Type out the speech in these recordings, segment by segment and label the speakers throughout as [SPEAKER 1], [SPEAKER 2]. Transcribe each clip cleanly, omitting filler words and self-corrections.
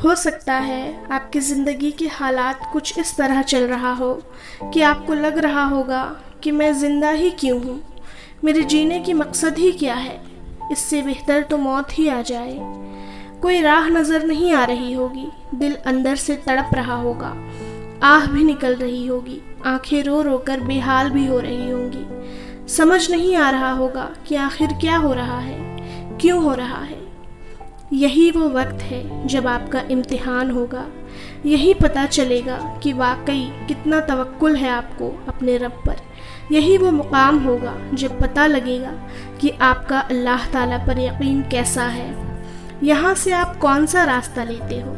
[SPEAKER 1] ہو سکتا ہے آپ کی زندگی کے حالات کچھ اس طرح چل رہا ہو کہ آپ کو لگ رہا ہوگا کہ میں زندہ ہی کیوں ہوں، میرے جینے کی مقصد ہی کیا ہے، اس سے بہتر تو موت ہی آ جائے۔ کوئی راہ نظر نہیں آ رہی ہوگی، دل اندر سے تڑپ رہا ہوگا، آہ بھی نکل رہی ہوگی، آنکھیں رو رو کر بے حال بھی ہو رہی ہوں گی۔ سمجھ نہیں آ رہا ہوگا کہ آخر کیا ہو رہا ہے، کیوں ہو رہا ہے۔ یہی وہ وقت ہے جب آپ کا امتحان ہوگا، یہی پتہ چلے گا کہ واقعی کتنا توکل ہے آپ کو اپنے رب پر۔ یہی وہ مقام ہوگا جب پتہ لگے گا کہ آپ کا اللہ تعالیٰ پر یقین کیسا ہے۔ یہاں سے آپ کون سا راستہ لیتے ہو،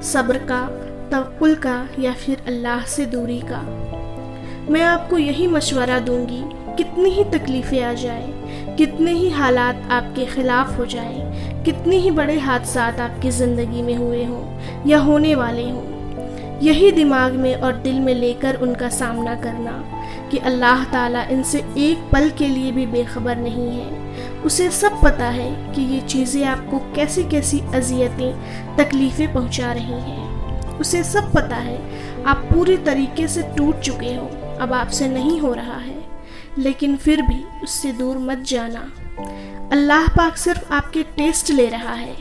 [SPEAKER 1] صبر کا، توکل کا، یا پھر اللہ سے دوری کا۔ میں آپ کو یہی مشورہ دوں گی، کتنی ہی تکلیفیں آ جائیں، کتنے ہی حالات آپ کے خلاف ہو جائیں، کتنے ہی بڑے حادثات آپ کی زندگی میں ہوئے ہوں یا ہونے والے ہوں، یہی دماغ میں اور دل میں لے کر ان کا سامنا کرنا کہ اللہ تعالیٰ ان سے ایک پل کے لیے بھی بے خبر نہیں ہے۔ اسے سب پتہ ہے کہ یہ چیزیں آپ کو کیسی کیسی اذیتیں، تکلیفیں پہنچا رہی ہیں۔ اسے سب پتہ ہے آپ پوری طریقے سے ٹوٹ چکے ہو، اب آپ سے نہیں ہو رہا ہے، لیکن پھر بھی اس سے دور مت جانا۔ اللہ پاک صرف آپ کے ٹیسٹ لے رہا ہے،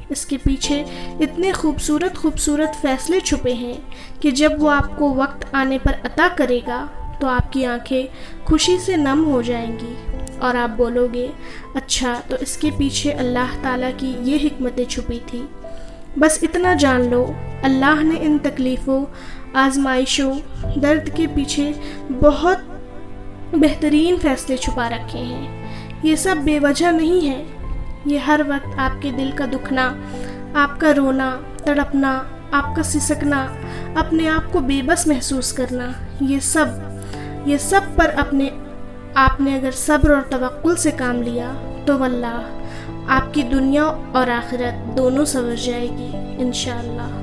[SPEAKER 1] اس کے پیچھے اتنے خوبصورت خوبصورت فیصلے چھپے ہیں کہ جب وہ آپ کو وقت آنے پر عطا کرے گا تو آپ کی آنکھیں خوشی سے نم ہو جائیں گی اور آپ بولو گے، اچھا تو اس کے پیچھے اللہ تعالیٰ کی یہ حکمتیں چھپی تھی۔ بس اتنا جان لو، اللہ نے ان تکلیفوں، آزمائشوں، درد کے پیچھے بہت بہترین فیصلے چھپا رکھے ہیں۔ یہ سب بے وجہ نہیں ہے، یہ ہر وقت آپ کے دل کا دکھنا، آپ کا رونا، تڑپنا، آپ کا سسکنا، اپنے آپ کو بے بس محسوس کرنا، یہ سب پر آپ نے اگر صبر اور توکل سے کام لیا تو واللہ آپ کی دنیا اور آخرت دونوں سنور جائے گی انشاءاللہ۔